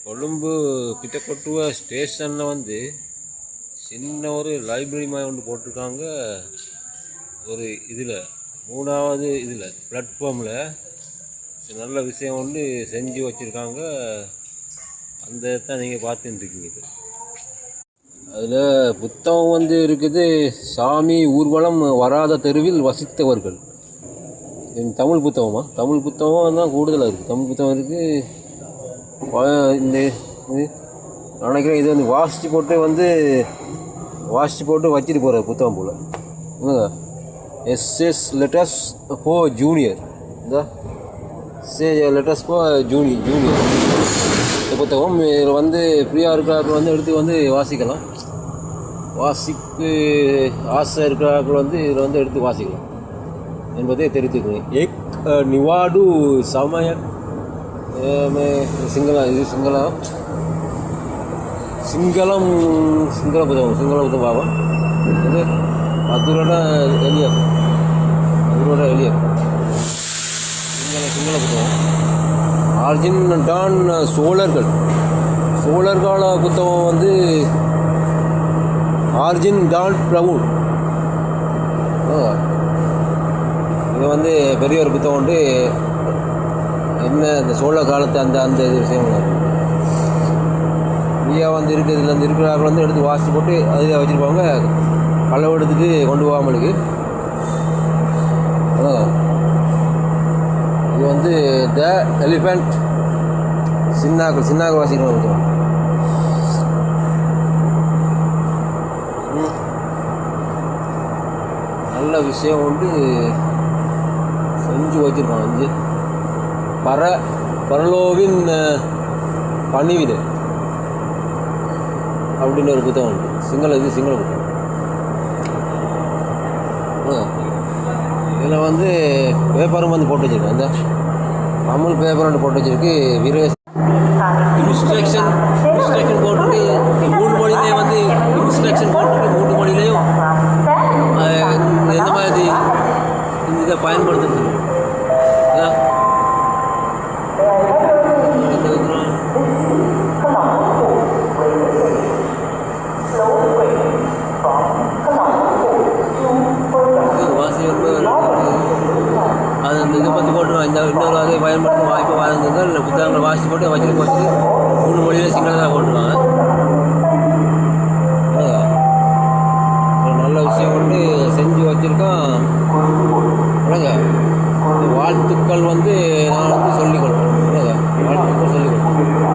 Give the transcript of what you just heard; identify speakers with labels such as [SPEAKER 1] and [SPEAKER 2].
[SPEAKER 1] கொழும்பு பிட்டக்கொட்டுவ ஸ்டேஷனில் வந்து சின்ன ஒரு லைப்ரரி மாதிரி ஒன்று போட்டிருக்காங்க. ஒரு இதில் 3வது இதில் பிளாட்ஃபார்மில் நல்ல விஷயம் ஒன்று செஞ்சு வச்சுருக்காங்க. அந்த தான் நீங்கள் பார்த்துட்டுருக்கீங்க. இது அதில் புத்தகம் வந்து இருக்குது, சாமி ஊர்வலம் வராத தெருவில் வசித்தவர்கள். தமிழ் புத்தகமா? தமிழ் புத்தகம் தான் கூடுதலாக இருக்குது. தமிழ் புத்தகம் இருக்குது. இந்த நினைக்கிறேன் இது வந்து வாசித்து போட்டு வச்சுட்டு போகிற புத்தகம் போல். என்னங்க எஸ்எஸ் லெட்டர்ஸ் ஃபார் ஜூனியர், இந்த லெட்டர்ஸ் ஃபார் ஜூனியர் இந்த புத்தகம். இதில் வந்து ஃப்ரீயாக இருக்கிறார்கள் வந்து எடுத்து வந்து வாசிக்கலாம். வாசிப்பு ஆசை இருக்கிறார்கள் வந்து இதில் வந்து எடுத்து வாசிக்கலாம் என்பதை தெரிவித்துக்கிறேன். ஏக் நிவாடு சமய சிங்கள புத்தகம் இது அதோட எளியர் சிங்கள புத்தகம். ஆர்ஜின் டான் சோழர் கால புத்தகம் வந்து ஆர்ஜின் டான் பிரவுன். இது வந்து பெரிய ஒரு புத்தகம் உண்டு. என்ன இந்த சோழ காலத்து அந்த இது விஷயம் இந்தியா வந்து இருக்குது. இதில் வந்து இருக்கிறார்கள் வந்து எடுத்து வாசித்து போட்டு அதில் வச்சுருப்பாங்க. களவு எடுத்துகிட்டு கொண்டு போகாமலுக்கு. அதான் இது வந்து த எலிஃபண்ட் சின்னாக்கள் வாசிக்கிறோம் புத்தகம். நல்ல விஷயம் உண்டு செஞ்சு வச்சுருக்காங்க. பரலோவின் பணிவிடை அப்படின்னு ஒரு புத்தகம் உண்டு. சிங்கள புத்தகம். இதில் வந்து பேப்பரும் வந்து போட்டு வச்சுருக்கேன். அந்த தமிழ் பேப்பர் ஒன்று போட்டு வச்சுருக்கு. இன்ஸ்ட்ரக்ஷன் போட்டுருக்கு. 3 மொழியிலே வந்து இன்ஸ்ட்ரக்ஷன் போட்டுருக்கு. 3 மொழியிலையும் எந்த மாதிரி இதை பயன்படுத்துறது. அது அந்த இதை பற்றி போட்டுருவோம். இன்னொரு அதை பயன்படுத்தும் வாய்ப்பை வாழ்ந்தது புத்தகங்கள் வாசித்து போட்டு வச்சுட்டு 3 மொழியில சிங்களதாக போட்டுருவாங்க. நல்ல விஷயம் கொண்டு செஞ்சு வச்சுருக்கோம். வாழ்த்துக்கள் வந்து